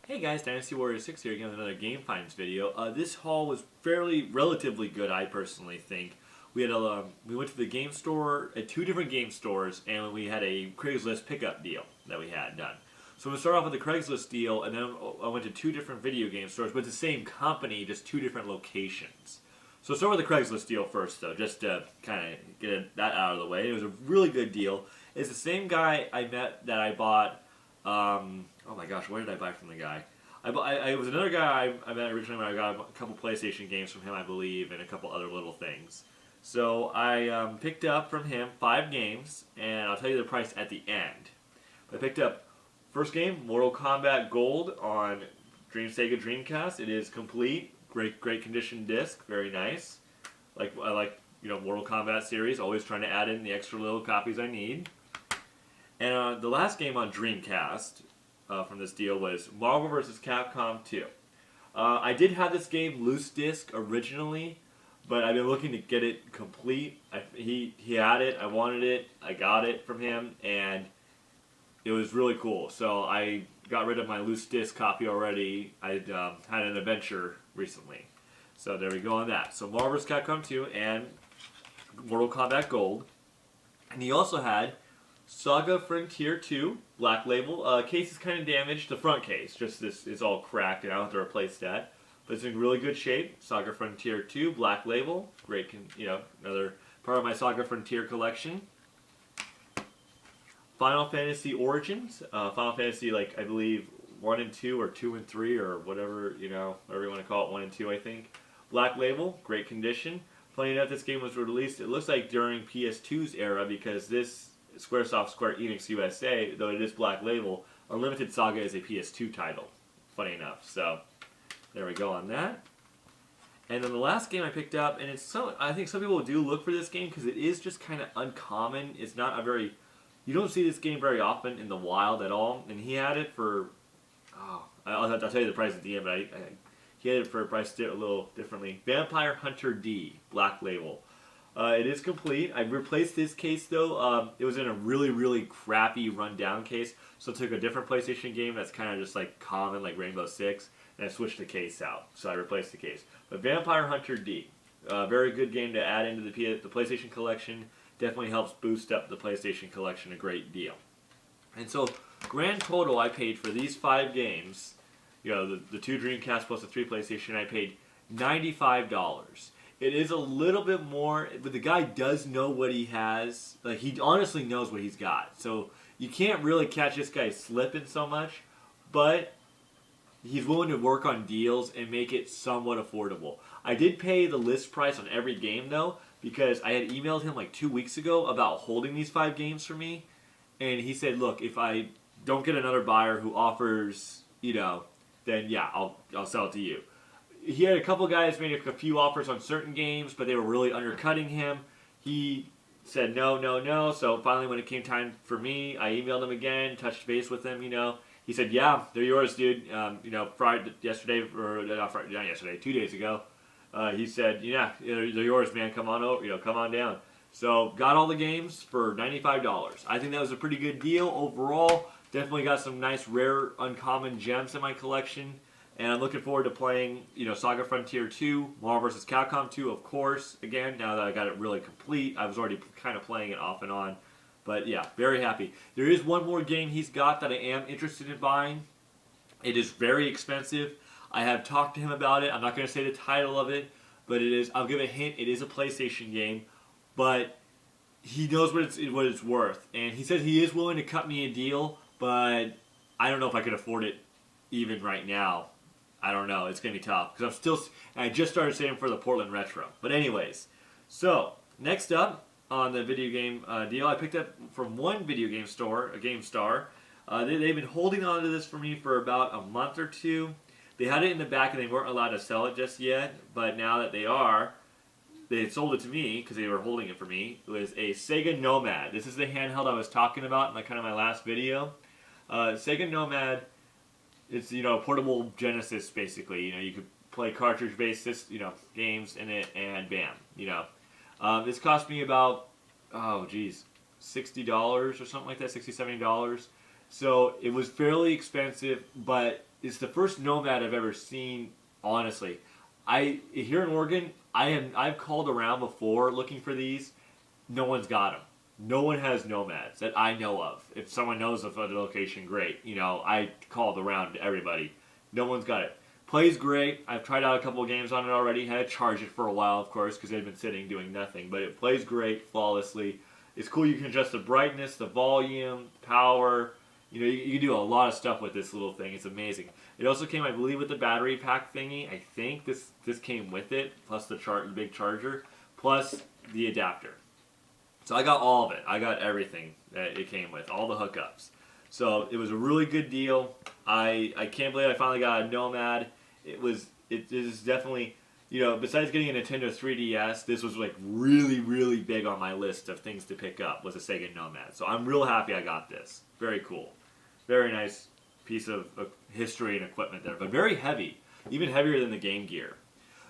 Hey guys, Dynasty Warrior 6 here again with another Game Finds video. This haul was relatively good, I personally think. We went to the game store at 2 different game stores, and we had a Craigslist pickup deal that we had done. So I'm gonna start off with the Craigslist deal, and then I went to 2 different video game stores, but the same company, just 2 different locations. So start with the Craigslist deal first, though, just to kind of get that out of the way. It was a really good deal. It's the same guy I met that I bought. Oh my gosh, what did I buy from the guy? It was another guy I met originally when I got a couple PlayStation games from him, I believe, and a couple other little things. So I picked up from him 5 games, and I'll tell you the price at the end. I picked up first game, Mortal Kombat Gold on Sega Dreamcast. It is complete, great condition disc, very nice. I like Mortal Kombat series, always trying to add in the extra little copies I need. And the last game on Dreamcast from this deal was Marvel vs. Capcom 2. I did have this game loose disc originally, but I've been looking to get it complete. He had it, I wanted it, I got it from him, and it was really cool. So I got rid of my loose disc copy already. I had an adventure recently. So there we go on that. So Marvel vs. Capcom 2 and Mortal Kombat Gold. And he also had Saga Frontier 2, Black Label. Case is kind of damaged, the front case. Just this is all cracked and I'll have to replace that. But it's in really good shape. Saga Frontier 2, Black Label. Great, another part of my Saga Frontier collection. Final Fantasy Origins. Final Fantasy, I believe, 1 and 2, or 2 and 3, or whatever, whatever you want to call it, 1 and 2, I think. Black Label, great condition. Funny enough, this game was released, it looks like during PS2's era, because this Squaresoft Square Enix USA, though it is Black Label, Unlimited Saga is a PS2 title, funny enough. So there we go on that. And then the last game I picked up, and I think some people do look for this game because it is just kind of uncommon. It's not you don't see this game very often in the wild at all. And he had it for, I'll tell you the price at the end, but he had it for a price a little differently. Vampire Hunter D, Black Label. It is complete. I replaced this case though. It was in a really crappy rundown case, so I took a different PlayStation game that's kind of just common, like Rainbow Six, and I switched the case out. So I replaced the case. But Vampire Hunter D, very good game to add into the PlayStation collection. Definitely helps boost up the PlayStation collection a great deal. And so grand total I paid for these 5 games, the 2 Dreamcast plus the 3 PlayStation, I paid $95. It is a little bit more, but the guy does know what he has. He honestly knows what he's got. So you can't really catch this guy slipping so much, but he's willing to work on deals and make it somewhat affordable. I did pay the list price on every game though, because I had emailed him 2 weeks ago about holding these 5 games for me, and he said, look, if I don't get another buyer who offers, then yeah, I'll sell it to you. He had a couple guys made a few offers on certain games, but they were really undercutting him. He said no. So finally, when it came time for me, I emailed him again, touched base with him. He said, "Yeah, they're yours, dude." Friday, yesterday, or not yesterday, 2 days ago. He said, "Yeah, they're yours, man. Come on over. Come on down." So got all the games for $95. I think that was a pretty good deal overall. Definitely got some nice, rare, uncommon gems in my collection. And I'm looking forward to playing, Saga Frontier 2, Marvel vs. Capcom 2, of course. Again, now that I got it really complete, I was already kind of playing it off and on. But yeah, very happy. There is one more game he's got that I am interested in buying. It is very expensive. I have talked to him about it. I'm not going to say the title of it, but it is. I'll give a hint. It is a PlayStation game, but he knows what it's worth. And he says he is willing to cut me a deal, but I don't know if I could afford it even right now. I don't know. It's going to be tough because I just started saving for the Portland Retro. But anyways, so next up on the video game deal, I picked up from one video game store, a GameStar. They've been holding on to this for me for about a month or 2. They had it in the back and they weren't allowed to sell it just yet. But now that they are, they had sold it to me because they were holding it for me. It was a Sega Nomad. This is the handheld I was talking about in my last video. Sega Nomad. It's a portable Genesis basically. You could play cartridge-based games in it, and bam. This cost me about $60 or something like that, $60, $70. So it was fairly expensive, but it's the first Nomad I've ever seen, honestly. Here in Oregon, I've called around before looking for these. No one's got them. No one has Nomads that I know of. If someone knows of a location, great. I called around to everybody. No one's got it. Plays great. I've tried out a couple of games on it already. Had to charge it for a while, of course, because they've been sitting doing nothing. But it plays great, flawlessly. It's cool. You can adjust the brightness, the volume, power. You can do a lot of stuff with this little thing. It's amazing. It also came, I believe, with the battery pack thingy. I think this came with it, plus the big charger, plus the adapter. So I got all of it. I got everything that it came with, all the hookups. So it was a really good deal. I can't believe I finally got a Nomad. It is definitely, besides getting a Nintendo 3DS, this was like really, really big on my list of things to pick up, was a Sega Nomad. So I'm real happy I got this. Very cool. Very nice piece of history and equipment there, but very heavy, even heavier than the Game Gear.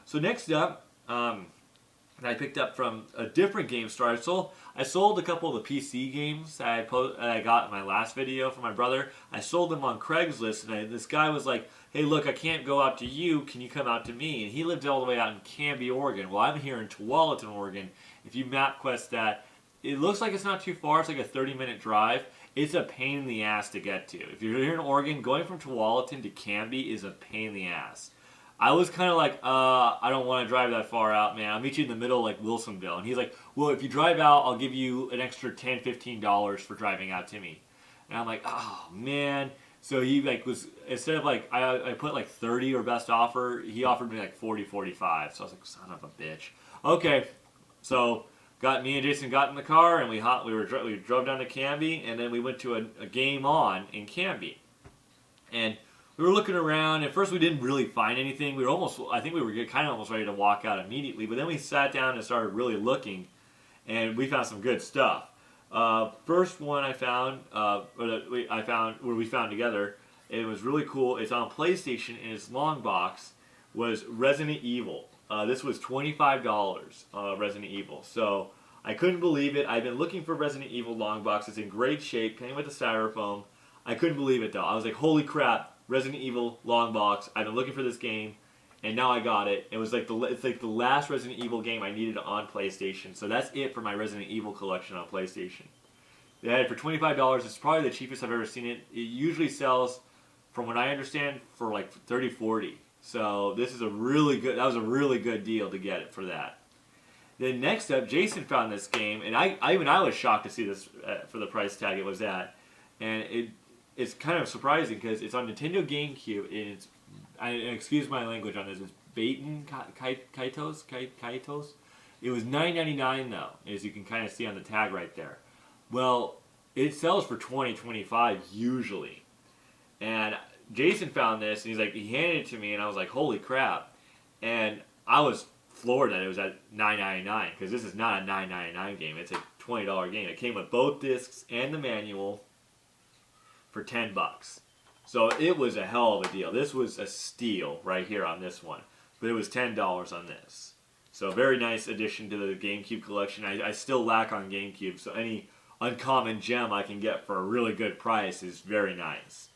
So next up, I picked up from a different game store. I sold a couple of the PC games that I got in my last video from my brother. I sold them on Craigslist, and this guy was like, "Hey, look, I can't go out to you. Can you come out to me?" And he lived all the way out in Canby, Oregon. Well, I'm here in Tualatin, Oregon. If you MapQuest that, it looks like it's not too far. It's like a 30-minute drive. It's a pain in the ass to get to. If you're here in Oregon, going from Tualatin to Canby is a pain in the ass. I was kind of like, I don't want to drive that far out, man. I'll meet you in the middle like Wilsonville. And he's like, well, if you drive out, I'll give you an extra $10, $15 for driving out to me. And I'm like, oh, man. So he was, instead of I put 30 or best offer, he offered me 40, 45. So I was like, son of a bitch. Okay. So me and Jason got in the car and we drove down to Canby, and then we went to a Game On in Canby. And we were looking around. At first, we didn't really find anything. I think we were kind of almost ready to walk out immediately. But then we sat down and started really looking, and we found some good stuff. First one I found, we found together, it was really cool. It's on PlayStation, and its long box was Resident Evil. This was $25, Resident Evil. So I couldn't believe it. I've been looking for Resident Evil long box. It's in great shape, came with the styrofoam. I couldn't believe it though. I was like, holy crap. Resident Evil long box. I've been looking for this game, and now I got it. It was it's like the last Resident Evil game I needed on PlayStation. So that's it for my Resident Evil collection on PlayStation. They had it for $25. It's probably the cheapest I've ever seen it. It usually sells, from what I understand, for like $30, $40. So this is that was a really good deal to get it for that. Then next up, Jason found this game, and I was shocked to see this for the price tag it was at, and it's kind of surprising because it's on Nintendo GameCube, and excuse my language on this, it's Baten Kaitos. It was $9.99 though, as you can kind of see on the tag right there. Well, it sells for $20, $25 usually, and Jason found this, and he handed it to me, and I was like, holy crap, and I was floored that it was at $9.99 because this is not a $9.99 game. It's a $20 game. It came with both discs and the manual for $10. So it was a hell of a deal. This was a steal right here on this one. But it was $10 on this. So very nice addition to the GameCube collection. I still lack on GameCube, so any uncommon gem I can get for a really good price is very nice.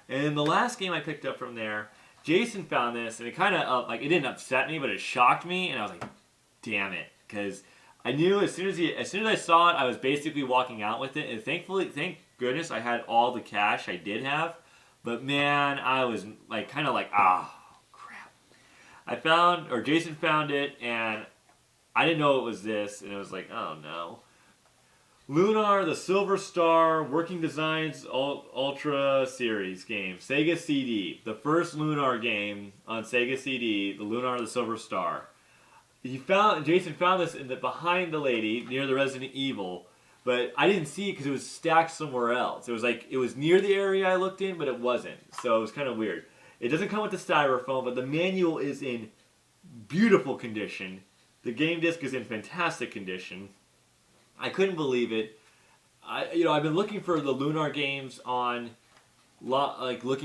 And then the last game I picked up from there, Jason found this, and it kind of, it didn't upset me, but it shocked me, and I was like, damn it. Because I knew as soon as I saw it, I was basically walking out with it, and thank goodness I had all the cash I did have, but man, I was crap. Jason found it, and I didn't know it was this, and it was like, oh no. Lunar, the Silver Star, Working Designs Ultra Series game, Sega CD, the first Lunar game on Sega CD, the Lunar, the Silver Star. Jason found this behind the lady near the Resident Evil. But I didn't see it because it was stacked somewhere else. It was near the area I looked in, but it wasn't. So it was kind of weird. It doesn't come with the styrofoam, but the manual is in beautiful condition. The game disc is in fantastic condition. I couldn't believe it. I've been looking for the Lunar games looking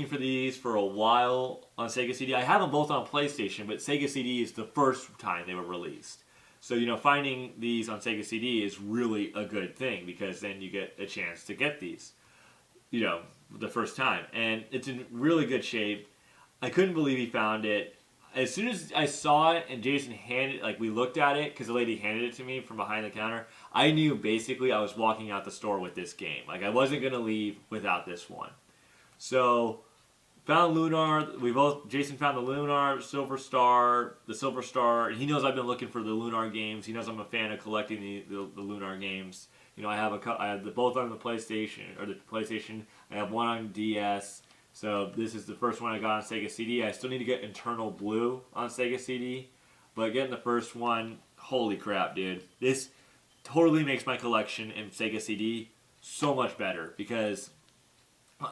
for these for a while on Sega CD. I have them both on PlayStation, but Sega CD is the first time they were released. So, you know, finding these on Sega CD is really a good thing because then you get a chance to get these, you know, the first time. And it's in really good shape. I couldn't believe he found it. As soon as I saw it and Jason handed, like we looked at it because the lady handed it to me from behind the counter, I knew basically I was walking out the store with this game. Like I wasn't going to leave without this one. So, found Lunar. Jason found the Lunar, Silver Star, the Silver Star. And he knows I've been looking for the Lunar games. He knows I'm a fan of collecting the Lunar games. You know, I have both on the PlayStation, I have one on DS. So this is the first one I got on Sega CD. I still need to get Internal Blue on Sega CD. But getting the first one, holy crap, dude. This totally makes my collection in Sega CD so much better. Because,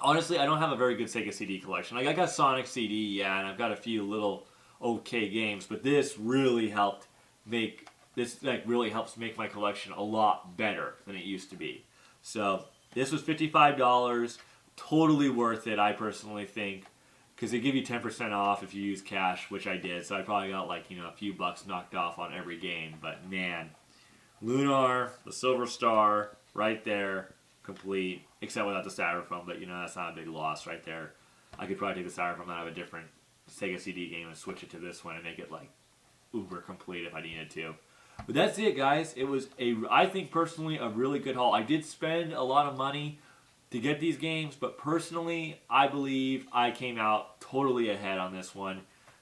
honestly, I don't have a very good Sega CD collection. Like, I got Sonic CD, yeah, and I've got a few little okay games. But this really helps make my collection a lot better than it used to be. So, this was $55. Totally worth it, I personally think, because they give you 10% off if you use cash, which I did. So I probably got like, you know, a few bucks knocked off on every game. But man, Lunar, the Silver Star, right there, complete, except without the styrofoam. But you know, that's not a big loss right there. I could probably take the styrofoam out of a different Sega CD game and switch it to this one and make it like uber complete if I needed to. But that's it, guys. It was I think personally, a really good haul. I did spend a lot of money to get these games, but personally, I believe I came out totally ahead on this one,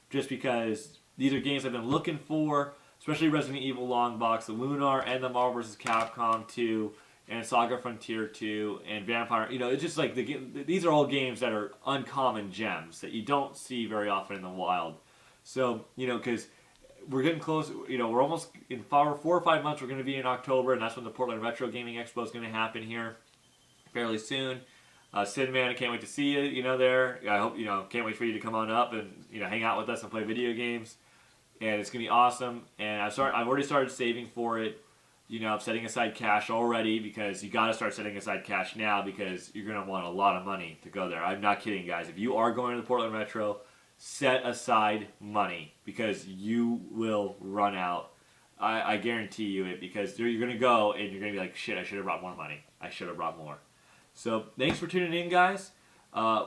just because these are games I've been looking for, especially Resident Evil Long Box, the Lunar, and the Marvel vs. Capcom 2, and Saga Frontier 2, and Vampire. You know, it's just like these are all games that are uncommon gems that you don't see very often in the wild. So, you know, because we're getting close, you know, we're almost in 4 or 5 months, we're going to be in October, and that's when the Portland Retro Gaming Expo is going to happen here fairly soon. Sidman, I can't wait to see you, you know, there. I hope, you know, can't wait for you to come on up and, you know, hang out with us and play video games. And it's going to be awesome. And I've already started saving for it. You know, I'm setting aside cash already because you got to start setting aside cash now because you're going to want a lot of money to go there. I'm not kidding, guys. If you are going to the Portland Retro, set aside money because you will run out. I guarantee you it because you're going to go and you're going to be like, shit, I should have brought more money. I should have brought more. So, thanks for tuning in, guys.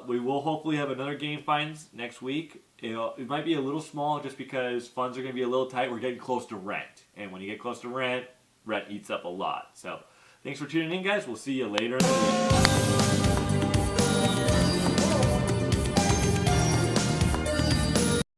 We will hopefully have another Game Finds next week. It might be a little small just because funds are going to be a little tight. We're getting close to rent. And when you get close to rent eats up a lot. So, thanks for tuning in, guys. We'll see you later in the week.